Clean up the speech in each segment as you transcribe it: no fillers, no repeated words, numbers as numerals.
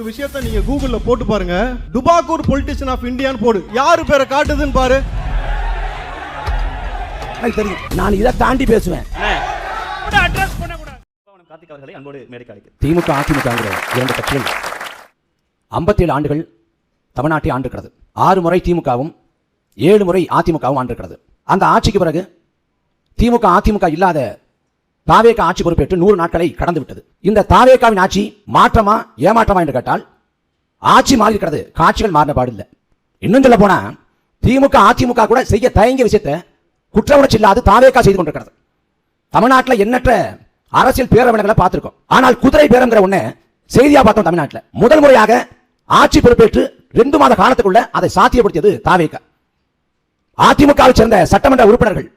விஷயத்தை நீங்க கூகுள்ல போட்டு பாருங்க. டுபாக்கூர் பொலிட்டிஷியன் ஆஃப் இந்தியான்னு போடு, யாரு பேரை காட்டுதுன்னு பாரு. எனக்கு தெரியும், நான் இதை தாண்டி பேசுவேன். திமுக அதிமுக இரண்டு கட்சிகள் 57 ஆண்டுகள் தமிழ்நாட்டை ஆண்டிருக்கிறது. 6 முறை திமுகவும் 7 முறை அதிமுகவும் ஆண்டிருக்கிறது. அந்த ஆட்சிக்கு பிறகு திமுக அதிமுக இல்லாத தாவேக ஆட்சி பொறுப்பேற்று 100 நாட்களை கடந்து விட்டது. இந்த தாவேகாவின் ஆட்சி மாற்றமா ஏமாற்றமா என்று கேட்டால் ஆட்சி மாறி இருக்கிறது, காட்சிகள் மாறின பாடு இல்லை. இன்னும் சொல்ல போனா திமுக அதிமுக கூட செய்ய தயங்கிய விஷயத்தை குற்ற உணர்ச்சி இல்லாது தாவேகா செய்து கொண்டிருக்கிறது. தமிழ்நாட்டில் எண்ணற்ற அரசியல் பேரவலங்களை பார்த்திருக்கோம். ஆனால் குதிரை பேரங்கிற ஒண்ணு செய்தியா பார்த்தோம். தமிழ்நாட்டில் முதல் முறையாக ஆட்சி பொறுப்பேற்று 2 மாத காலத்துக்குள்ள அதை சாத்தியப்படுத்தியது தாவேகா. அதிமுகவை சேர்ந்த சட்டமன்ற உறுப்பினர்கள்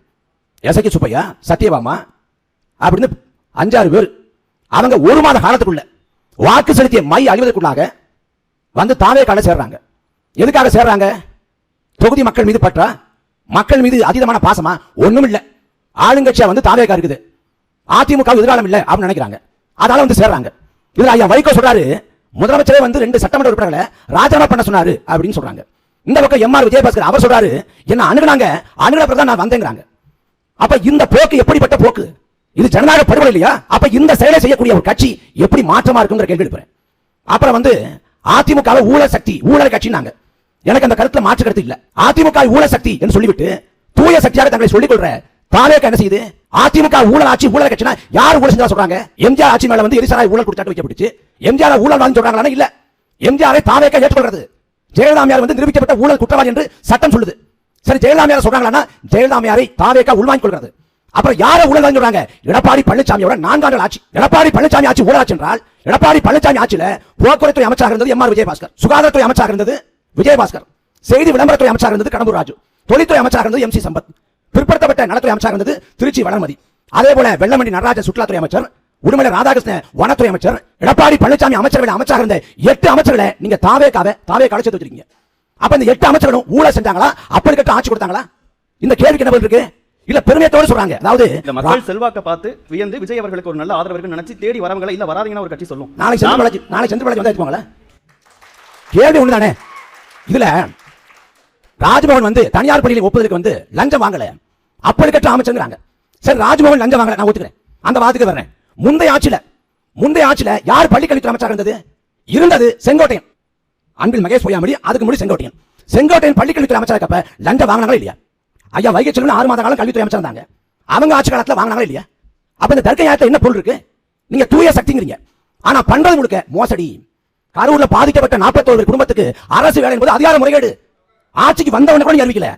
எசகி சுப்பையா, சத்யபாமா அப்படின்னு 5-6 பேர் அவங்க 1 மாத காலத்துக்குள்ள வாக்கு செலுத்திய மை அழிவதற்குள்ளாக வந்து தாவேகால சேர்றாங்க. எதுக்காக சேர்றாங்க? தொகுதி மக்கள் மீது பற்றா, மக்கள் மீது அதீதமான பாசமா? ஒண்ணும் இல்ல, ஆளுங்கட்சியா வந்து தாவேகா இருக்குது, அதிமுக எதிர்காலம் இல்ல அப்படின்னு நினைக்கிறாங்க. அதனால வந்து சேர்றாங்க. இதுல ஐயா வைகோ சொல்றாரு, முதலமைச்சரே வந்து 2 சட்டமன்ற உறுப்பினர்களை ராஜினாமா பண்ண சொன்னாரு அப்படின்னு சொல்றாங்க. இந்த பக்கம் எம்.ஆர். விஜயபாஸ்கர் அவர் சொல்றாரு, என்ன அணுகுனாங்க, அணுகுன பிறகு நான் வந்தேங்கிறாங்க. அப்ப இந்த போக்கு எப்படிப்பட்ட போக்கு? இது ஜனநாயக படுகொலை இல்லையா? அப்ப இந்த செயலை செய்யக்கூடிய ஒரு கட்சி எப்படி மாற்றமா இருக்குங்கிற கேள்வி எழுப்புறேன். அப்புறம் வந்து அதிமுக ஊழல் சக்தி, ஊழல் கட்சினாங்க. எனக்கு அந்த கருத்துல மாற்று கருத்து இல்ல. அதிமுக ஊழல் சக்தி என்று சொல்லிவிட்டு தூய சக்தியாக தங்களை சொல்லிக் கொள்ற தாவேகா என்ன செய்யுது? அதிமுக ஊழல் ஆட்சி, ஊழல் கட்சினா யார் ஊழல் செஞ்சா சொல்றாங்க? எம்ஜிஆர் ஆட்சி மேல வந்து எரிசராய் ஊழல் குற்றச்சாட்டு வைக்கப்பட்டுச்சு. எம்ஜிஆர் ஊழல் வாங்கி சொல்றாங்களா? இல்ல, எம்ஜிஆரை தாவேகா ஏற்றுக்கொள்றது. ஜெயலலிதாமையார் வந்து நிரூபிக்கப்பட்ட ஊழல் குற்றவாளி என்று சட்டம் சொல்லுது. சரி, ஜெயலலிதாமையார் சொல்றாங்களா? ஜெயலலிதாமையாரை தாவேகா உள்வாங்கிக் கொள்கிறது. அப்புறம் யாரை ஊழல் வாங்கி சொல்றாங்க? எடப்பாடி பழனிசாமியோட 4 ஆண்டு ஆட்சி. எடப்பாடி பழனிசாமி ஆட்சி ஊழல் ஆட்சி என்றால், எடப்பாடி பழனிசாமி ஆட்சியில போக்குவரத்துறை அமைச்சராக இருந்தது எம்.ஆர். விஜயபாஸ்கர், சுகாதாரத்துறை அமைச்சராக இருந்தது விஜயபாஸ்கர், செய்தி விளம்பரத்துறை அமைச்சராக இருந்தது கடம்பூர் ராஜு, தொழில்துறை அமைச்சராக இருந்தது எம்.சி. சம்பத், பிற்படுத்தப்பட்ட நலத்துறை அமைச்சராக இருந்தது திருச்சி வளர்மதி, அதே போல வெள்ளமண்டி நடராஜன் சுற்றுலாத்துறை அமைச்சர், உடுமலை ராதாகிருஷ்ணன் வனத்துறை அமைச்சர். எடப்பாடி பழனிசாமி அமைச்சரவை அமைச்சராக இருந்த 8 அமைச்சர்களை நீங்க தாவேகாவை சேர்த்து வச்சிருக்கீங்க. அப்ப இந்த 8 அமைச்சர்களும் ஊழல் செஞ்சாங்களா? அப்படிப்பட்ட ஆட்சி கொடுத்தாங்களா? இந்த கேள்விக்கு என்ன பதில் இருக்கு? இல்ல பெருமையத்தோடு சொல்றாங்க. அதாவது மக்கள் செல்வாக்க பார்த்து வியந்து விஜய் அவர்களுக்கு ஒரு நல்ல ஆதரவு நினைச்சு தேடி வரவங்கள இல்ல வராதீங்கன்னு ஒரு கட்சி சொல்லும். நாளை செந்தில் வந்தா இருக்குவாங்களா? கேள்வி ஒண்ணுதானே. இதுல ராஜ்பவன் வந்து தனியார் பள்ளியில் ஒப்புதலுக்கு வந்து லஞ்சம் வாங்கல, அப்படி கட்ட அமைச்சருங்கிறாங்க. சரி, ராஜ்பவன் லஞ்சம் வாங்கல, நான் ஒத்துக்கிறேன், அந்த வாதத்துக்கு வர்றேன். முந்தைய ஆட்சியில யார் பள்ளிக்கல்வித்துறை அமைச்சராக இருந்தது செங்கோட்டையன், அன்பில் மகேஷ் பொய்யாமொழி, அதுக்கு முன்னாடி செங்கோட்டையன் பள்ளிக்கல்வித்துறை அமைச்சராக இருக்கப்ப லஞ்சம் வாங்கினாங்களா இல்லையா? ஐயா வைகை செல்வன் 6 மாத காலம் கல்வித்துறை அமைச்சர் இருந்தாங்க, அவங்க ஆட்சி காலத்துல வாங்கினாங்களா இல்லையா? அப்ப இந்த தர்க்க நியாயத்துல என்ன பொருள் இருக்கு? நீங்க தூய சக்திங்கிறீங்க, ஆனா பண்றது முழுக்க மோசடி. கரூர்ல பாதிக்கப்பட்ட 41 குடும்பத்துக்கு அரசு வேலை என்பது அதிகார முறைகேடு. ஆட்சிக்கு வந்தவன கூட அறிவிக்கல,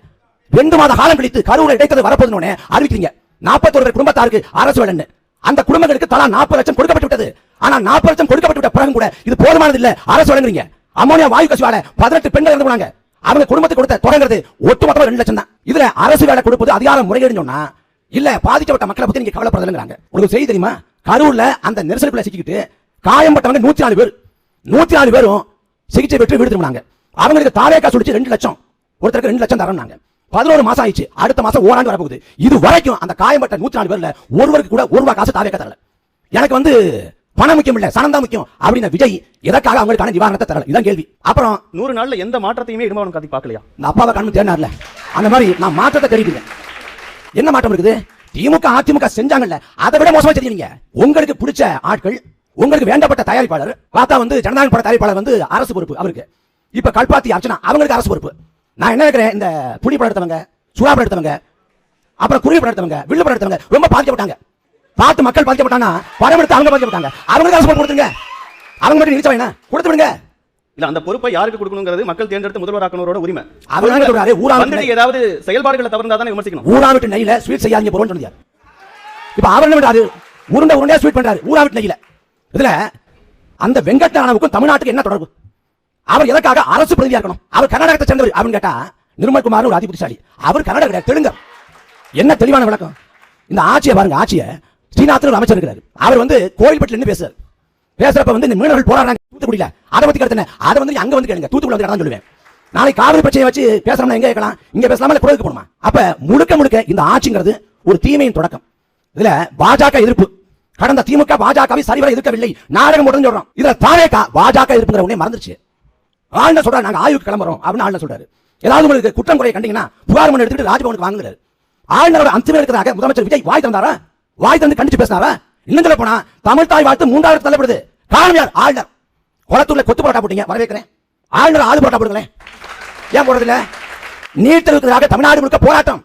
2 மாத காலம் கழித்து கரூர்ல இடைத்தேர்தல் வரப்போதுன்னு அறிவிக்கிறீங்க. 41 குடும்பத்தாருக்கு அரசு வேலை, அந்த குடும்பங்களுக்கு தலா 40 லட்சம் கொடுக்கப்பட்டு விட்டது. ஆனா 40 லட்சம் கொடுக்கப்பட்டு விட்ட பிறகு கூட இது போதுமானது இல்ல, அரசு வழங்குறீங்க. அமோனியா வாயு கசிவால 18 பெண்கள் இறந்து போனாங்க. அவங்க குடும்பத்துக்கு கொடுத்த தொடங்கிறது ஒட்டுமொத்தமா 2 லட்சம் தான். இதுல அரசு வேலை கொடுப்பது அதிகாரம் முறைகேடுன்னு சொன்னா இல்ல, பாதிக்கப்பட்ட மக்களை பத்தி நீங்க கவலைப்படுறதுங்கிறாங்க. உங்களுக்கு செய்தி தெரியுமா? கரூர்ல அந்த நெரிசலுக்குள்ள சிக்கிட்டு காயம்பட்டவங்க 104 பேர், 104 பேரும் சிகிச்சை பெற்று வீடு திரும்பினாங்க. அவங்களுக்கு தாவேகா சொல்லிச்சு 2 லட்சம், ஒருத்தருக்கு 2 லட்சம் தரணும்னாங்க. 11 மாசம் ஆயிடுச்சு, அடுத்த மாசம் ஓராண்டு வரப்போகுது. இது வரைக்கும் அந்த காயம்பட்ட 104 பேர்ல ஒருவருக்கு கூட 1 ரூபாய் காசு தாவேகா தரல. எனக்கு வந்து பணம் முக்கியம் இல்ல, சனந்தா முக்கியம் அப்படின்னு விஜய் எதற்காக அவங்களுக்கான நிவாரணத்தை தரல? இதான் கேள்வி. அப்புறம் 100 நாள்ல எந்த மாற்றத்தையுமே இடுமாவனம் காட்டி பார்க்கலையா? இந்த அப்பாவை கண்ணு தேடினார்ல, அந்த மாதிரி நான் மாற்றத்தை தெரிவிக்கிறேன். என்ன மாற்றம் இருக்குது? திமுக அதிமுக செஞ்சாங்கல்ல, அதை விட மோசமா தெரியுங்க. உங்களுக்கு பிடிச்ச ஆட்கள், உங்களுக்கு வேண்டப்பட்ட தயாரிப்பாளர் பார்த்தா வந்து ஜனநாயக பட தயாரிப்பாளர் வந்து அரசு பொறுப்பு அவருக்கு. இப்ப கல்பாத்தி அர்ச்சனா அவங்களுக்கு அரசு பொறுப்பு. நான் என்ன நினைக்கிறேன், இந்த புலி படம் எடுத்தவங்க, சுறா படம் எடுத்தவங்க, அப்புறம் குருவி படம் எடுத்தவங்க, வில்லு படம் எடுத்தவங்க ரொம்ப பாதிக்கப்பட்டாங்க. பார்த்து மக்கள் பாதிக்கப்பட்டாங்கன்னா படம் எடுத்து அவங்க பாதிக்கப்பட்டாங்க. அவங்களுக்கு அரசு பொறுப்பு கொடுத்துருங்க, அவங்க மட்டும் நினைச்சா என்ன கொடுத்து விடுங்க. இல்ல, அந்த பொறுப்பை யாருக்கு கொடுக்கணுங்கிறது மக்கள் தேர்ந்தெடுத்து முதல்வராக்கனோட உரிமை. அவங்க சொல்றாரு ஊரா வந்து ஏதாவது செயல்பாடுகளை தவறுந்தா தான் விமர்சிக்கணும். ஊரா விட்டு நெய்ல ஸ்வீட் செய்யாதீங்க போறோம்னு சொன்னாரு. இப்ப அவர் என்ன பண்றாரு? உருண்டையா ஸ்வீட் பண்றாரு ஊரா விட்டு நெய்ல. இதுல அந்த வெங்கட்ராமனுக்கும் தமிழ்நாட்டுக்கு என்ன தொடர்பு? அவர் எதற்காக அரசு பிரதிநிதியா இருக்கணும்? அவர் கர்நாடகத்தை சேர்ந்தவர் அப்படின்னு கேட்டா நிர்மல்குமார் ஒரு அதிபுத்திசாலி, அவர் கர்நாடக தெலுங்கர். என்ன தெளிவான விளக்கம்? இந்த ஆட்சியை பாருங்க, ஆட்சியை ஸ்ரீநாத் அமைச்சர் இருக்கிறார், அவர் வந்து கோயில்பட்டில பேசுறாரு. பேசுறப்ப வந்து இந்த மீனவர்கள் போராடுறாங்க தூத்துக்குடியில, அதை பத்தி கருத்து அதை வந்து அங்க வந்து கேளுங்க, தூத்துக்குடி வந்து தான் சொல்லுவேன். நாளை காவிரி பிரச்சனையை வச்சு பேசணும்னா எங்க கேட்கலாம்? இங்க பேசலாமா இல்ல கோயிலுக்கு போணுமா? அப்ப முழுக்க இந்த ஆட்சிங்கிறது ஒரு தீமையின் தொடக்கம். இதுல பாஜக எதிர்ப்பு கடந்த திமுக பாஜகவை சரிவர எதிர்க்கவில்லை, நாடகம் உடனே சொல்றோம். இதுல தாவேகா பாஜக எதிர்ப்புங்கிற உடனே மறந்துச்சு. ஆளுநர் சொல்றாரு நாங்க ஆய்வுக்கு கிளம்புறோம் அப்படின்னு ஆளுநர் சொல்றாரு. ஏதாவது உங்களுக்கு குற்றம் குறையை கண்டீங்கன்னா புகார் மனு எடுத்துட்டு ராஜ்பவனுக்கு வாங்குறாரு. ஆளுநரோட அந்தமே இருக்கிறதாக முதலமைச்சர் விஜய் வாய் தந்தாரா? வாய் தந்து கண்டிச்சு பேசினாரா? இன்னும் சொல்ல போனா தமிழ் தாய் வாழ்த்து 3வது தள்ளப்படுது. காரணம் யார்? ஆளுநர். குளத்தூர்ல கொத்து போட்டா போட்டீங்க, வரவேற்கிறேன். ஆளுநர் ஆளு போட்டா போடுங்களேன், ஏன் போடுறது இல்ல? நீட் தேர்வுக்காக தமிழ்நாடு முழுக்க போராட்டம்,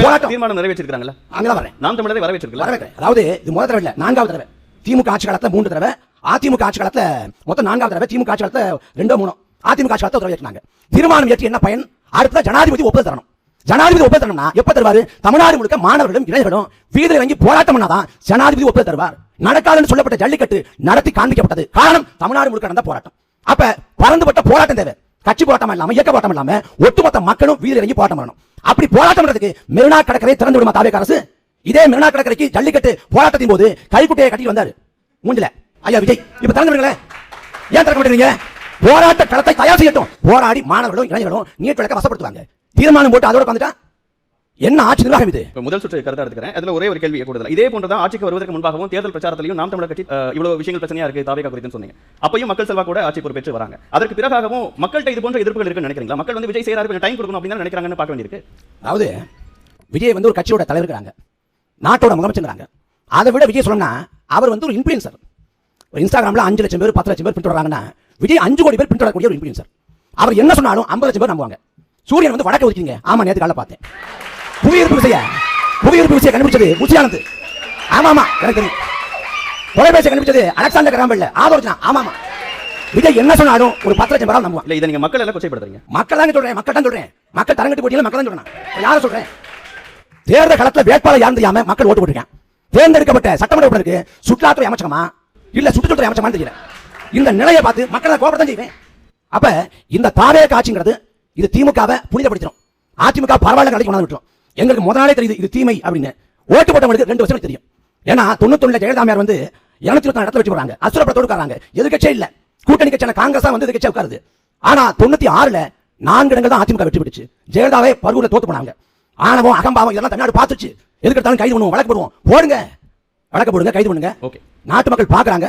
போராட்டம் தீர்மானம் நிறைவேற்றிருக்காங்கல்ல, அங்கதான் வரேன். நாம் தமிழரை வரவேற்றிருக்கல. அதாவது இது முதல் தடவை இல்ல, 4வது தடவை. திமுக ஆட்சி காலத்துல 3 தடவை, அதிமுக ஆட்சி காலத்துல மொத்தம் 4வது தடவை, திமுக ஆட்சி காலத்துல 2 3, அதிமுக ஆட்சி காலத்துல வரவேற்றாங்க. தீர்மானம் ஏற்றி என்ன பயன்? அடுத்த ஜனாதிபதி ஒப்புதல் தரணும். ஜனாதிபதி ஒப்புதல் தரணும்னா எப்ப தருவாரு? தமிழ்நாடு முழுக்க மாணவர்களும் இளைஞர்களும் வீதியில் இறங்கி போராட்டம் பண்ணாதான் ஜனாதிபதி ஒப்புதல் தருவார். நடக்காதுன்னு சொல்லப்பட்ட ஜல்லிக்கட்டு நடத்தி காண்பிக்கப்பட்டது. காரணம் தமிழ்நாடு முழுக்க நடந்த போராட்டம். அப்ப பறந்துபட்ட போராட்டம் தேவை. கட்சி போராட்டம் இல்லாம, இயக்க போராட்டம் இல்லாம ஒட்டுமொத்த மக்களும் வீதியில் இறங்கி போராட்டம் பண்ணணும். அப்படி போராட்டம் பண்றதுக்கு மெரினா கடற்கரை திறந்து விடுமா தாவேகா அரசு? இதே மெரினா கடற்கரைக்கு ஜல்லிக்கட்டு போராட்டத்தின் போது கைக்குட்டையை கட்டிட்டு வந்தாரு மூஞ்சில ஐயா விஜய். இப்ப திறந்து விடுங்களேன், ஏன் திறக்க மாட்டீங்க? போராட்ட களத்தை தயார் செய்யட்டும். போராடி மாணவர்களும் இளைஞர்களும் நீட் விளக்க வசப்படுத்துவாங்க. தீர்மானம் போட்டு அதோட வந்துட்டா என்ன ஆட்சி நிர்வாகம் இது? முதல் சுற்று கருத்தா எடுத்துக்கிறேன். அதுல ஒரே ஒரு கேள்வி கூடுதல். இதே போன்றதான் ஆட்சிக்கு வருவதற்கு முன்பாகவும் தேர்தல் பிரச்சாரத்திலையும் நாம் தமிழர் கட்சி இவ்வளவு விஷயங்கள் பிரச்சனையா இருக்கு தாவேகா குறித்து சொன்னீங்க. அப்பயும் மக்கள் செல்வா கூட ஆட்சி பொறுப்பேற்று வராங்க. அதற்கு பிறகாகவும் மக்கள்கிட்ட இது போன்ற எதிர்ப்புகள் இருக்குன்னு நினைக்கிறீங்களா? மக்கள் வந்து விஜய் செய்யறாரு, கொஞ்சம் டைம் கொடுக்கணும் அப்படின்னு நினைக்கிறாங்கன்னு பார்க்க வேண்டியிருக்கு. அதாவது விஜய் வந்து ஒரு கட்சியோட தலைவருக்காங்க, நாட்டோட முதலமைச்சர். அதை விட விஜய் சொல்லணும்னா அவர் வந்து ஒரு இன்ஃபுளுன்சர். இன்ஸ்டாகிராம்ல 5 லட்சம் பேர் 10 லட்சம் பேர் பின்தொடர்றாங்கன்னா விஜய் 5 கோடி பேர் பின்தொடரக்கூடிய ஒரு இன்ஃபுளுன்சர். அவர் என்ன சொன்னாலும் 50 லட்சம் பேர் நம்புவாங்க. சூரியன் வந்து வடக்க ஒதுக்கிங்க. ஆமா, நேற்று காலைல பார்த்தேன். புவியீர்ப்பு விசையை கண்டுபிடிச்சது புஷியானந்த். ஆமாமா, எனக்கு தெரியும். தொலைபேசியை கண்டுபிடிச்சது அலெக்சாண்டர் கிராம்பெல். ஆதோர்ஜனா. ஆமாமா. விஜய் என்ன சொன்னாலும் ஒரு 10 லட்சம் பேரால் நம்புவாங்க. இல்ல, இதை நீங்க மக்கள் எல்லாம் கொச்சைப்படுத்துறீங்க. மக்கள் தான் சொல்றேன், மக்கள் தான் சொல்றேன். மக்கள் தரங்கட்டு போட்டியில மக்கள் தான் சொல்றேன். யாரை சொல்றேன்? தேர்தல் களத்துல வேட்பாளர் யாரும் தெரியாம மக்கள் ஓட்டு போட்டிருக்காங்க. தேர்ந்தெடுக்கப்பட்ட சட்டமன்ற உறுப்பினருக்கு சுற்றுலாத்துறை அமைச்சகமா இல்ல சுற்றுச்சூழல் அமைச்சகமான்னு தெரியல. இந்த நிலையை பார்த்து மக்களை கோபப்பட செய்வேன். அப்ப இந்த தாவேகா ஆட்சிங்கிறது இது திமுகவை புனிதப்படுத்திடும். அதிமுக பரவாயில்ல கடைக்கு கொண்டு விட்டுரும். எங்களுக்கு முதல் நாளே தெரியுது இது தீமை அப்படின்னு. ஓட்டு போட்டவங்களுக்கு 2 வருஷம் தெரியும். ஏன்னா 91 ஜெயலலிதாமையார் வந்து 224 இடத்துல வச்சு போறாங்க. அசுரப்படத்தோடு உட்காராங்க. எதிர்க்கட்சியே இல்ல, கூட்டணி கட்சியான காங்கிரஸ் வந்து எதிர்க்கட்சியா உட்காருது. ஆனா 96ல 4 இடங்கள் தான் அதிமுக வெற்றி பெற்றுச்சு. ஜெயலலிதாவே பருவூர்ல தோத்து போனாங்க. ஆணவம் அகம்பாவம் இதெல்லாம் தமிழ்நாடு பார்த்துச்சு. எதுக்கெடுத்தாலும் கைது பண்ணுவோம், வழக்கு போடுவோம். போடுங்க, வழக்கு போடுங்க, கைது பண்ணுங்க. ஓகே, நாட்டு மக்கள் பாக்குறாங்க.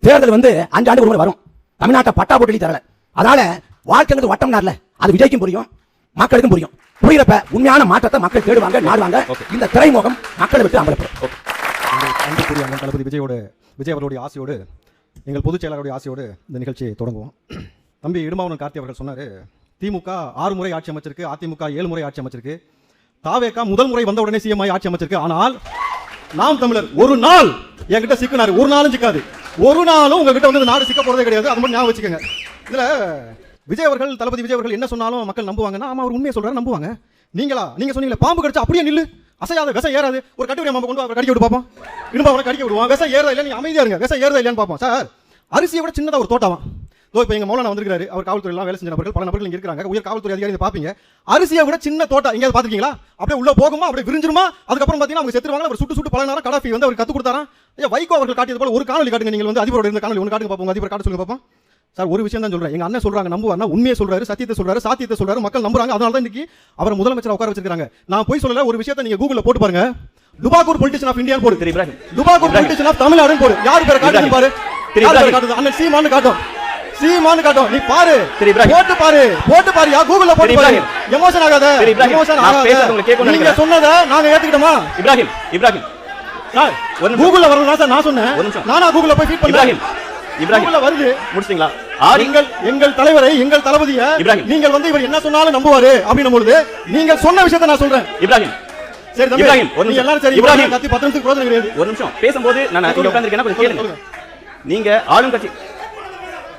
தேர்தல் வந்து 5 ஆண்டுக்கு ஒரு முறை வரும். தமிழ்நாட்டை பட்டா போட்டு தரல. அதனால வாழ்க்கைங்கிறது வட்டம் நார்ல. அது விஜய்க்கும் புரியும், மக்களுக்கும் புரியும். புரியறப்ப உண்மையான மாற்றத்தை மக்கள் தேடுவாங்க, நாடுவாங்க. இந்த திரைமுகம் மக்களை விட்டு அம்பலப்படும். அன்புக்குரிய அண்ணன் தளபதி விஜய் அவர்களுடைய ஆசையோடு, எங்கள் பொதுச் செயலாளருடைய ஆசையோடு இந்த நிகழ்ச்சியை தொடங்குவோம். தம்பி இடுமாவனம் கார்த்தி அவர்கள் சொன்னார், திமுக 6 முறை ஆட்சி அமைச்சிருக்கு, அதிமுக 7 முறை ஆட்சி அமைச்சிருக்கு, தாவேகா முதல் முறை வந்த உடனே சிஎம் ஆட்சி அமைச்சிருக்கு. ஆனால் நாம் தமிழர் ஒரு நாள் என்கிட்ட சிக்கினாரு. ஒரு நாளும் சிக்காது. ஒரு நாளும் உங்ககிட்ட வந்து நாடு சிக்க போறதே கிடையாது. அது மட்டும் ஞாபகம் வச்சுக்கோங்க. இதுல விஜய் அவர்கள், தளபதி விஜய் அவர்கள் என்ன சொன்னாலும் மக்கள் நம்புவாங்கன்னா, ஆமா அவர் உண்மையை சொல்றாரு, நம்புவாங்க. நீங்க சொன்னீங்களே பாம்பு கடிச்சா அப்படியே நில்லு, அசையாத, விஷம் ஏறாது, ஒரு கட்டுரை மாம்பு கொண்டு கடிக்க விட்டு பார்ப்போம். இடும்பா கடிக்க விடுவோம், விஷம் ஏறதா இல்லையா, நீ அமைதியா இருங்க, விஷம் ஏறதா இல்லையான்னு பார்ப்போம். சார், அரிசியை விட சின்னதா ஒரு தோட்டமா. இப்போ எங்க மௌலானா வந்திருக்காரு, அவர் காவல்துறை எல்லாம் வேலை செஞ்ச நபர்கள், பல நபர்கள் இங்க இருக்காங்க, உயர் காவல்துறை அதிகாரி பாப்பீங்க. அரிசியை விட சின்ன தோட்டம் எங்கேயாவது பாத்துக்கீங்களா? அப்படியே உள்ள போகுமா, அப்படியே விரிஞ்சிருமா, அதுக்கப்புறம் பாத்தீங்கன்னா அவங்க செத்துருவாங்க. அவர் சுட்டு பல நேரம் கடாஃபி வந்து அவர் கத்து கொடுத்தாரா? ஐயா, வைகோ அவர்கள் காட்டியது போல ஒரு காணொலி காட்டுங்க. நீங்கள் வந்து அதிபரோட இருந்த காணொலி ஒன்று காட்டுங்க பார்ப்போம். அதிபர் காட்ட சொல்லுங்க பார்ப்போம். சார், ஒரு விஷயம் தான் சொல்றேன். எங்க அண்ணன் சொல்றாங்க நம்புவார்னா உண்மையை சொல்றாரு, சத்தியத்தை சொல்றாரு, சாத்தியத்தை சொல்றாரு, மக்கள் நம்புறாங்க. அதனால தான் இன்னைக்கு அவரை முதலமைச்சர் உட்கார வச்சிருக்காங்க. நான் போய் சொல்லல, ஒரு விஷயத்தை நீங்க கூகுள்ல போட்டு பாருங்க. டுபாக்கூர் பொலிட்டிஷியன் ஆஃப் இந்தியா போடு, டுபாக்கூர் பொலிட்டிஷியன் ஆஃப் தமிழ்நாடு போடு. யாரு பேரை காட்டுது பாரு. அண்ணன் சீமான்னு காட்டும், சீமான்னு காட்டும். நீ பாரு, போட்டு பாரு, போட்டு பாரு. யா கூகுள்ல போட்டு பாரு. எமோஷன் ஆகாத, எமோஷன் ஆகாத. நீங்க சொன்னதை நாங்க ஏத்துக்கிட்டோமா? இப்ராஹிம் சார், கூகுள்ல வரதா சார் நான் சொன்னேன். நானா கூகுள்ல போய் ஃபீட் பண்ணேன். இப்ராஹிம் வருது, முடிச்சிங்களா? எங்கள் தலைவரை, எங்கள் தளபதியை நீங்கள் வந்து இவர் என்ன சொன்னாலும் நம்புவாரு அப்படின்னும் பொழுது நீங்க சொன்ன விஷயத்தை நான் சொல்றேன். இப்ராஹிம், சரி தம்பி, நீங்க எல்லாரும் சரி, இப்ராஹிம் கத்தி 10 நிமிஷத்துக்கு பிரயோஜனம் கிடையாது. ஒரு நிமிஷம் பேசும்போது நான் இங்க உட்கார்ந்திருக்கேன், கொஞ்சம் கேளுங்க. நீங்க ஆளும் கட்சி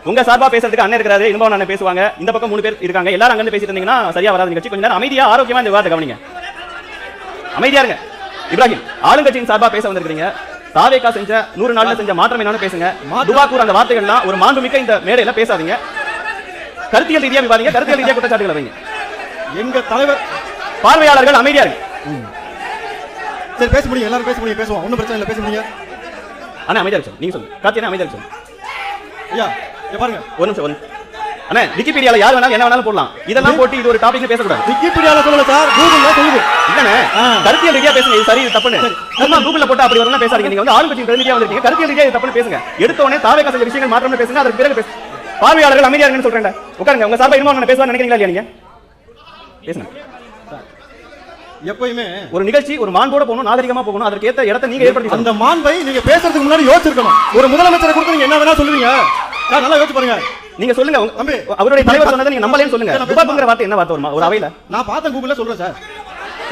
உங்க சார்பா பேசுறதுக்கு அண்ணன் இருக்காரு, இன்பவன் அண்ணன் பேசுவாங்க, இந்த பக்கம் 3 பேர் இருக்காங்க. எல்லாரும் அங்க இருந்து பேசிட்டு இருந்தீங்கன்னா சரியா வராது நிகழ்ச்சி. கொஞ்ச நேரம் அமைதியா ஆரோக்கியமா இந்த வார்த்தை கவனிங்க. அமைதியா இருங்க. இப்ராஹிம், ஆளுங்கட்சியின் சார்பா பேச வந்திருக்கீங்க. தாவேகா செஞ்ச 100 நாள்ல செஞ்ச மாற்றம் என்னன்னு பேசுங்க. துபாக்கூர் அந்த வார்த்தைகள்லாம் ஒரு மாண்புமிக்க இந்த மேடையில பேசாதீங்க. கருத்தியல் ரீதியா விவாதிங்க, கருத்தியல் ரீதியா குற்றச்சாட்டுகளை வைங்க. எங்க தலைவர் பார்வையாளர்கள் அமைதியா இருங்க. சரி, பேச முடியும், எல்லாரும் பேச முடியும், பேசுவோம், ஒன்றும் பிரச்சனை இல்லை, பேச முடியும். அண்ணா அமைதியா இருக்கு, நீங்க சொல்லுங்க. கார்த்தியனா அமைதியா இருக்கு. ஐயா பாருங்க, ஒரு நிமிஷம். அண்ணா விக்கிபீடியால யார் வேணாலும் என்ன வேணாலும் போடலாம். இதெல்லாம் போட்டு இது ஒரு டாபிக்னு பேசக்கூடாது. விக்கிபீடியால சொல்லல சார், கூகுள்ல சொல்லுது. இல்லண்ணே, கருத்தியல் ரீதியா பேசுங்க. இது சரி இது தப்புன்னு சும்மா கூகுள்ல போட்டு அப்படி வரலாம் பேசாதீங்க. நீங்க வந்து ஆளுங்கட்சி பிரதிநிதியா வந்திருக்கீங்க, கருத்தியல் ரீதியா இது தப்புன்னு பேசுங்க. எடுத்த உடனே தாவேகா செஞ்ச விஷயங்கள் மாற்றம்னு பேசுங்க. அதுக்கு பிறகு பேசுங்க. பார்வையாளர்கள் அமைதியா இருங்கன்னு சொல்றேன். உட்காருங்க. உங்க சார்பா இன்னும் பேசுவான்னு நினைக்கிறீங்களா இல்லையா? நீங்க பேசுங்க. எப்பயுமே ஒரு நிகழ்ச்சி ஒரு மாண்போட போகணும், நாகரிகமா போகணும். அதற்கு ஏத்த இடத்தை நீங்க ஏற்படுத்தி அந்த மாண்பை நீங்க பேசுறதுக்கு முன்னாடி யோசிச்சிருக்கணும். ஒரு முதலமைச்சரை கொடுத்து நீங்க என்ன வேணா சொல்லுவீங்க. நல்லா யோசிச்சு பாருங்க. நீங்க சொல்லுங்க. தம்பி, அவருடைய தலைவர் சொன்னதை நீங்க நம்பலன்னு சொல்லுங்க. துபாக்குங்கிற வார்த்தை என்ன வார்த்தை ஒரு அவையில? நான் பார்த்தேன், கூகுள்ல சொல்றேன் சார்.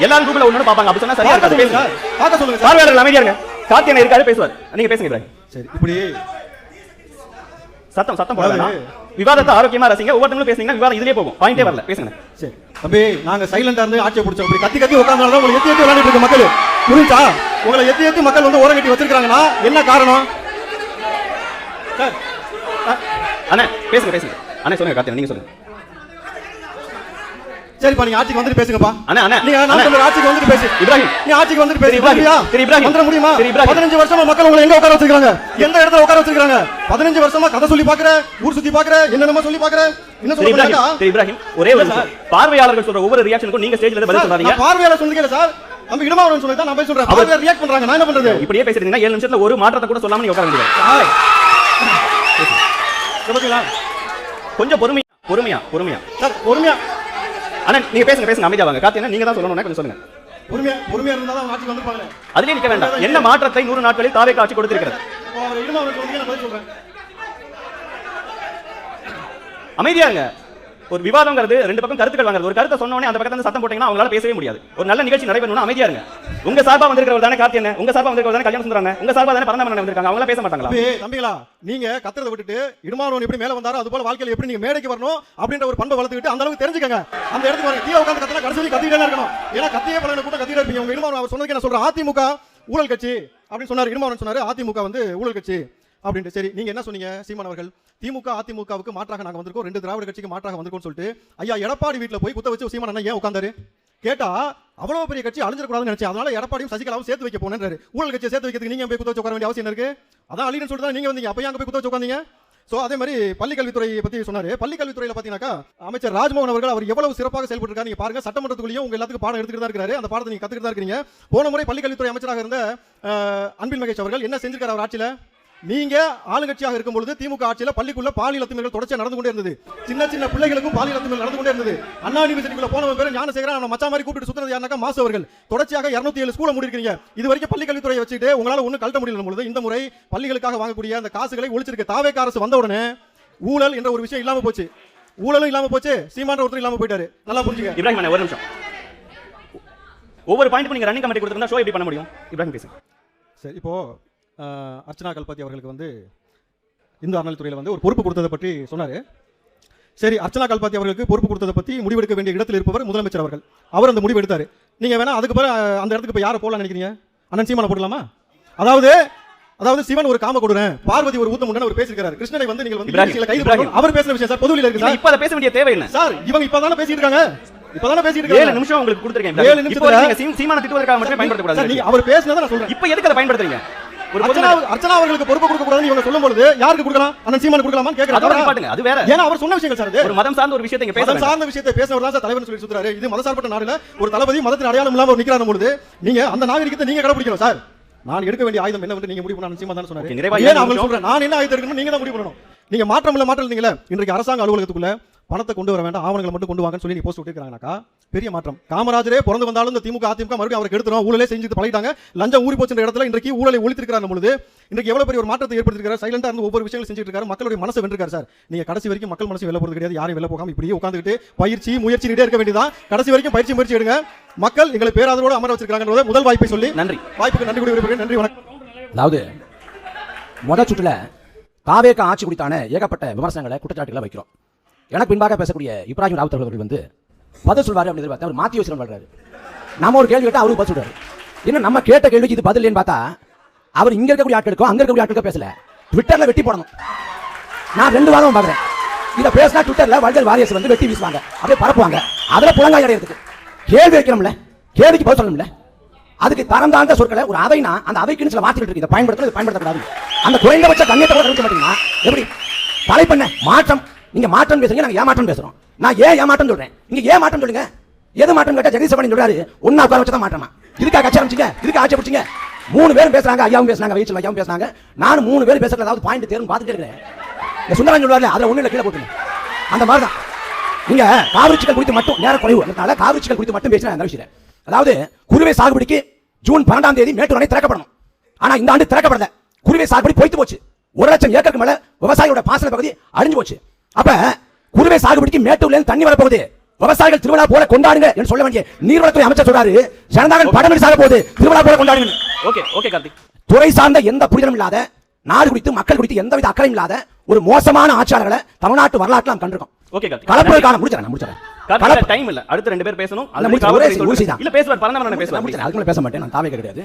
எல்லாரும் கூகுள்ல ஒண்ணு பாப்பாங்க. அப்படி சொன்னா சரியா இருக்காது. பேசுங்க. பார்க்க சொல்லுங்க. பார்வையாளர்கள் அமைதியா இருங்க. கார்த்தியன் இருக்காரு, பேசுவார். நீங்க பேசுங்க இப்ராஹிம். சரி, இப்படி சத்தம் போடாதீங்க. விவாதத்தை ஆரோக்கியமா ரசிங்க. ஒவ்வொருத்தங்களும் பேசுனீங்கன்னா விவாதம் இதுலயே போகும். பாயிண்டே வரல. பேசுங்க. சரி தம்பி, நாங்க சைலண்டா இருந்து ஆட்சியை பிடிச்சோம். இப்படி கத்தி கத்தி உட்கார்ந்தாலும் உங்களை எத்தி விளையாடிட்டு இருக்க மக்கள் புரிஞ்சா? உங்களை எத்தி மக்கள் வந்து ஓரம் கட்டி வச்சிருக்காங்கன்னா என்ன காரணம்? அண்ணா பேசுங்க. அண்ணா சொல்லுங்க. கார்த்தியன் நீங்க சொல்லுங்க. சரிப்பா, நீங்க ஆட்சிக்கு வந்துட்டு பேசுங்கப்பா. அண்ணா நீங்க ஆட்சிக்கு வந்துட்டு பேசு. இப்ராஹிம், நீ ஆட்சிக்கு வந்துட்டு பேசு. இப்ராஹிம் வந்துட முடியுமா? 15 வருஷமா மக்கள் உங்களை எங்க உட்கார வச்சிருக்காங்க? எந்த இடத்துல உட்கார வச்சிருக்காங்க? 15 வருஷமா கதை சொல்லி பாக்குற, ஊர் சுத்தி பாக்குற, என்னென்னமோ சொல்லி பாக்குற. என்ன சொல்றீங்க இப்ராஹிம்? ஒரே ஒரு பார்வையாளர்கள் சொல்ற ஒவ்வொரு ரியாக்ஷனுக்கும் நீங்க ஸ்டேஜ்ல இருந்து பதில் சொல்லாதீங்க. பார்வையாளர் சொல்லுங்க சார். நம்ம இடமாவரன் சொல்லி தான் நான் போய் சொல்றேன். அவங்க ரியாக்ட் பண்றாங்க. நான் என்ன பண்றது? இப்படியே பேசுறீங்கன்னா 7 நிமிஷத்துல ஒரு மாற்றத்தை கூட சொல்லாம நீங்க உட்கார வேண்டியது. கொஞ்சம் பொறுமையா சார், பொறுமையா. அண்ணா நீங்க பேசுங்க. அமைதியா வாங்க. கார்த்தியன் நீங்க தான் சொல்லணும். கொஞ்சம் சொல்லுங்க. பொறுமையா இருந்தா தான் ஆட்சி வந்துப்பாங்க. அதுலயே நிக்க வேண்டாம். என்ன மாற்றத்தை 100 நாட்களில் தாவேகா ஆட்சி கொடுத்திருக்கிறது? அமைதியா இருங்க. ஒரு விவாதம்ங்கிறது ரெண்டு பக்கம் கருத்துக்கள் வாங்குறது. ஒரு கருத்தை சொன்ன உடனே அந்த பக்கத்துல சத்தம் போட்டீங்கன்னா அவங்களால பேசவே முடியாது. ஒரு நல்ல நிகழ்ச்சி நடைபெறணும்னா அமைதியா இருங்க. உங்க சார்பா வந்திருக்கிறவர் தானே கார்த்தியன், உங்க சார்பா வந்திருக்கிறவர் தானே கல்யாணம் சுந்தராங்க, உங்க சார்பா தானே பரந்தாமன் வந்திருக்காங்க. அவங்க பேச மாட்டாங்களா? தம்பிகளா, நீங்க கத்துறதை விட்டுட்டு இடுமானவன் எப்படி மேல வந்தாரோ அது போல வாழ்க்கையில எப்படி நீங்க மேடைக்கு வரணும் அப்படின்ற ஒரு பண்பை வளர்த்துக்கிட்டு அந்த அளவுக்கு தெரிஞ்சுக்கங்க. அந்த இடத்துக்கு வரீங்க. தீய உட்கார்ந்து கத்தனா கடைசி கத்திட்டே இருக்கணும். ஏன்னா கத்தியே பலன கூட கத்திட்டே இருப்பீங்க. உங்க இடுமானவன் அவர் சொன்னதுக்கு என்ன சொல்ற? அதிமுக ஊழல் கட்சி அப்படின்னு சொன்னாரு. இடுமானவன் சொன்னாரு அதிமுக வந்து ஊழல் கட்சி அப்படின்ட்டு. சரி, நீங்க என்ன சொன்னீங்க சீமான் அவர்கள்? திமுக அதிமுகவுக்கு மாற்றாக நாங்க வந்திருக்கோம், 2 திராவிட கட்சிக்கு மாற்றாக வந்திருக்கோம் சொல்லிட்டு ஐயா எடப்பாடி வீட்டுல போய் குத்த வச்சு சீமான் அண்ணன் ஏன் உட்கார்ந்தாரு கேட்டா அவ்வளவு பெரிய கட்சி அழிஞ்சிடக்கூடாதுன்னு நினைச்சு அதனால எடப்பாடியும் சசிகலாவும் சேர்த்து வைக்க போனேன்றாரு. ஊழல் கட்சியை சேர்த்து வைக்கிறதுக்கு நீங்க போய் குத்த வச்சு உட்கார வேண்டிய அவசியம் இருக்கு? அதான் அழின்னு சொல்லிட்டு தான் நீங்க வந்தீங்க. அப்ப அங்க போய் குத்த வச்சு உட்காந்தீங்க. சோ அதே மாதிரி பள்ளிக்கல்வித்துறை பத்தி சொன்னாரு. பள்ளிக்கல்வித்துறையில பாத்தீங்கன்னா அமைச்சர் ராஜ்மோகன் அவர்கள் அவர் எவ்வளவு சிறப்பாக செயல்பட்டு இருக்காரு நீங்க பாருங்க. சட்டமன்றத்துக்குள்ளேயும் உங்க எல்லாத்துக்கும் பாடம் எடுத்துட்டு தான் இருக்காரு. அந்த பாடத்தை நீங்க கத்துக்கிட்டு தான் இருக்கீங்க. போன முறை பள்ளிக்கல்வித்துறை அமைச்சராக இருந்த அன்பில் மகேஷ் அவர்கள் என்ன செஞ்சிருக்காரு அவர் ஆட்சியில? நீங்க ஆளுங்கட்சியாக இருக்கும் பொழுது திமுக ஆட்சியில பள்ளிக்குள்ள பாலியல் அத்துமீறல் தொடர்ச்சியா நடந்து கொண்டே இருந்தது. சின்ன பிள்ளைகளுக்கும் பாலியல் அத்துமீறல் நடந்து கொண்டே இருந்தது. அண்ணா யூனிவர்சிட்டிக்குள்ள போனவன் பேரு ஞானசேகரன், அவன் மச்சா மாதிரி கூப்பிட்டு சுத்துறது யாருனாக்கா மாசு அவர்கள். தொடர்ச்சியாக 207 ஸ்கூலை மூடிருக்கீங்க. இது வரைக்கும் பள்ளிக்கல்வித்துறையை வச்சுட்டு உங்களால ஒண்ணு கழட்ட முடியல பொழுது இந்த முறை பள்ளிகளுக்காக வாங்கக்கூடிய அந்த காசுகளை ஒழிச்சிருக்கு. தாவேகா அரசு வந்த உடனே ஊழல் என்ற ஒரு விஷயம் இல்லாம போச்சு. ஊழலும் இல்லாம போச்சு, சீமான் ஒருத்தர் இல்லாம போயிட்டாரு. நல்லா புரிஞ்சுங்க. இப்ராஹிம் ஒரு நிமிஷம். ஒவ்வொரு பாயிண்ட் நீங்க ரன்னிங் கமிட்டி கொடுத்திருந்தா ஷோ எப்படி பண்ண முடியும்? இப்ராஹிம் பேசுங்க. சரி, இப்போ அர்ச்சனா கல்பாத்தி அவர்களுக்கு வந்து இந்து அறநிலைத்துறையில் வந்து ஒரு பொறுப்பு கொடுத்ததை பற்றி சொன்னாரு. சரி, அர்ச்சனா கல்பாத்தி அவர்களுக்கு பொறுப்பு கொடுத்ததை பத்தி முடிவெடுக்க வேண்டிய இடத்தில் இருப்பவர் முதலமைச்சர் அவர்கள். அவர் அந்த முடிவு எடுத்தாரு. நீங்க வேணா அதுக்கு பிறகு அந்த இடத்துக்கு இப்ப யாரை போடலாம் நினைக்கிறீங்க? அண்ணன் சீமானை போடலாமா? அதாவது சிவன் ஒரு காம கொடுறேன், பார்வதி ஒரு ஊத்தம் உண்டு ஒரு பேசிருக்காரு. கிருஷ்ணனை வந்து நீங்க வந்து கைது பண்ணணும். அவர் பேசுற விஷயம் சார் பொதுவெளியில இருக்கு சார். இப்ப அத பேச வேண்டிய தேவை என்ன சார்? இவங்க இப்பதானே பேசிட்டு இருக்காங்க. 7 நிமிஷம் உங்களுக்கு கொடுத்திருக்கேன். 7 நிமிஷத்துல நீங்க சீமானை திட்டுவதற்காக மட்டும் பயன்படுத்த கூடாது. நீங்க அவர் பேசினதை நான் சொல்றேன். இப்போ எதுக்கு அதை பயன்படுத்துறீங்க? அர்ச்சனா அவர்களுக்கு பொறுப்பு கொடுக்க கூடாதுன்னு இவங்க சொல்லும்போது யாருக்கு கொடுக்கலாம்? அண்ணன் சீமானுக்கு கொடுக்கலாமான்னு கேக்குறாங்க. அது வேற. ஏன்னா அவர் சொன்ன விஷயங்கள் சார். ஒரு மதம் சார்ந்த ஒரு விஷயத்தை இங்க பேசுறாங்க. மதம் சார்ந்த விஷயத்தை பேசுறவர் தான் சார் தலைவர்னு சொல்லி சுத்துறாரு. இது மதசார்பற்ற நாடுல ஒரு தளபதி மதத்தின் அடையாளம் இல்லாம ஒரு நிக்கிறான பொழுது நீங்க அந்த நாகரிகத்தை நீங்க கடைபிடிக்கணும் சார். நான் எடுக்க வேண்டிய ஆயுதம் என்ன வந்து நீங்க முடிவு பண்ணணும். சீமான் தான் சொன்னாரு. ஏன் அவங்க சொல்றேன், நான் என்ன ஆயுதம் எடுக்கணும் நீங்க தான் முடிவு பண்ணணும். நீங்க மாற்றம் இல்ல. இன்றைக்கு அரசாங்க அலுவலகத்துக்குள்ள பணத்தை கொண்டு வர வேண்டாம், ஆவணங்களை மட்டும் கொண்டு வாங்கன்னு சொல்லி நீ போஸ்ட் விட்டுருக்காங்கனாக்கா பெரிய மாற்றம். காமராஜரே பிறந்து வந்தாலும் இந்த திமுக அதிமுக மறுபடியும் அவருக்கு எடுத்துரும், ஊழலே செஞ்சுட்டு பழகிட்டாங்க, லஞ்சம் ஊறி போச்சுன்ற இடத்துல இன்றைக்கு ஊழலை ஒழித்திருக்கிறார் பொழுது இன்றைக்கு எவ்வளவு பெரிய ஒரு மாற்றத்தை ஏற்படுத்திருக்காரு. சைலண்டா இருந்து ஒவ்வொரு விஷயங்களும் செஞ்சுட்டு இருக்காரு. மக்களுடைய மனசை வென்றிருக்காரு சார். நீங்க கடைசி வரைக்கும் மக்கள் மனசு வெளில போறது கிடையாது. யாரையும் வெளில போகாம இப்படியே உட்கார்ந்துட்டு பயிற்சி முயற்சி இருக்க வேண்டியதான். கடைசி வரைக்கும் பயிற்சி முயற்சி எடுங்க. மக்கள் எங்களை பேராதரோடு அமர வச்சிருக்காங்க. முதல் வாய்ப்பை சொல்லி நன்றி. வாய்ப்புக்கு நன்றி கூறி நன்றி, வணக்கம். அதாவது முதல் சுற்றுல தாவேகா ஆட்சி குறித்தான ஏகப்பட்ட விமர்சனங்களை குற்றச்சாட்டுகளை வைக்கிறோம். எனக்கு பின்பாக பேசக்கூடிய இப்ராஹிம் ராவுத்தர் அவர்கள் வந்து பதில் சொல்வாரு அப்படின்னு எதிர்பார்த்தா அவர் மாத்தி யோசனை பண்றாரு. நம்ம ஒரு கேள்வி கேட்டா அவருக்கு பதில் சொல்றாரு. இன்னும் நம்ம கேட்ட கேள்விக்கு இது பதில் இல்லைன்னு பார்த்தா அவர் இங்க இருக்கக்கூடிய ஆட்களுக்கும் அங்க இருக்கக்கூடிய ஆட்களுக்கும் பேசல. ட்விட்டர்ல வெட்டி போடணும். நான் 2 வாரம் பாக்குறேன். இதை பேசினா ட்விட்டர்ல வல்கர் வாரியர்ஸ் வந்து வெட்டி வீசுவாங்க, அப்படியே பரப்புவாங்க. அதுல புலங்காய் அடையிறதுக்கு கேள்வி வைக்கணும்ல, கேள்விக்கு பதில் சொல்லணும்ல. அதுக்கு தரம் தாழ்ந்த சொற்களை ஒரு அவைனா அந்த அவைக்குன்னு சில மாற்றிட்டு இருக்கு. இதை பயன்படுத்தக்கூடாது. அந்த குறைந்தபட்ச கண்ணியத்தை கூட கொடுக்க மாட்டீங்கன்னா எப்படி? தலைப்பண்ண மாற்றம் நீங்க மாற்றம் பேசுறீங்க, நாங்க ஏமாற்றம் பேசுறோம். நான் ஏமாற்றம் சொல்றேன், நீங்க மாற்றம் சொல்லுங்க. எது மாற்றம் கேட்டா ஜெகதீஷ் பண்ணி சொல்றாரு, ஒன்னா உட்கார வச்சதான் மாற்றமா. இதுக்கா கட்சி ஆரம்பிச்சீங்க, இதுக்கு ஆட்சி பிடிச்சீங்க. 3 பேரும் பேசுறாங்க, ஐயாவும் பேசுனாங்க, வயிற்றுல ஐயாவும் பேசுனாங்க. நான் 3 பேர் பேசுறது ஏதாவது பாயிண்ட் தேர்ந்து பார்த்துட்டே இருக்கிறேன். இந்த சுந்தரன் சொல்லுவாரு, அதுல ஒண்ணு கீழே போட்டுங்க. அந்த மாதிரி தான் நீங்க காவிரிச்சிகள் குறித்து மட்டும் நேர குறைவு, அதனால காவிரிச்சிகள் குறித்து மட்டும் பேசுறேன். அந்த விஷயம் அதாவது குறுவை சாகுபடிக்கு ஜூன் 12ஆம் தேதி மேட்டூர் அணை திறக்கப்படணும். ஆனா இந்த ஆண்டு திறக்கப்படல. குறுவை சாகுபடி போய்த்து போச்சு. 1 லட்சம் ஏக்கருக்கு மேல விவசாயியோட பாசன பகுதி அழிஞ்சு போச்சு. அப்ப குறுவை சாகுபடிக்கு மேட்டூர்ல இருந்து தண்ணி வரப்போகுது, விவசாயிகள் திருவிழா போல கொண்டாடுங்க என்று சொல்ல வேண்டிய நீர்வளத்துறை அமைச்சர் சொல்றாரு, ஜனநாயகன் படம் சாக போகுது, திருவிழா போல கொண்டாடுங்க. ஓகே ஓகே கார்த்திக், துறை சார்ந்த எந்த புரிதலும் இல்லாத, நாடு குறித்து மக்கள் குறித்து எந்தவித அக்கறையும் இல்லாத ஒரு மோசமான ஆட்சியாளர்களை தமிழ்நாட்டு வரலாற்றில் நாம் கண்டிருக்கோம். ஓகே கார்த்திக், கலப்புரை காலம் முடிச்சறேன். கார்த்திக் டைம் இல்ல, அடுத்து 2 பேர் பேசணும். இல்ல பேசுவார், பரந்தவன பேசுவார். அதுக்கு மேல பேச மாட்டேன், நான் தாவே கிடையாது.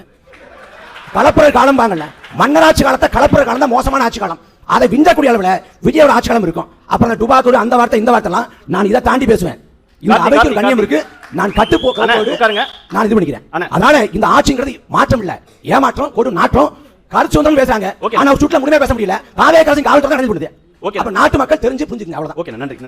கலப்புரை காலம் வாங்கல, மன்னராட்சி காலத்தை கலப்புரை காலம் தான் மோசமான ஆட்சி காலம். அதை விஞ்சக்கூடிய அளவுல விஜயோட ஆட்சி காலம் இருக்கும். அப்புறம் டுபாக்கூர் அந்த வார்த்தை இந்த வார்த்தைலாம் நான் இதை தாண்டி பேசுவேன். இந்த அவைக்கு கண்ணியம் இருக்கு, நான் கட்டுப்போக்கு நான் இது பண்ணிக்கிறேன். அதனால இந்த ஆட்சிங்கிறது மாற்றம் இல்ல, ஏமாற்றம், ஒரு நாற்றம், கருத்து சொந்தம் பேசுறாங்க. ஆனா சுற்றுல முழுமையா பேச முடியல. தாவே கரசின் காவல்துறை நடந்து பண்ணுது. அப்ப நாட்டு மக்கள் தெரிஞ்சு புரிஞ்சுக்கங்க, அவ்வளவுதான். ஓகே, நன்றி.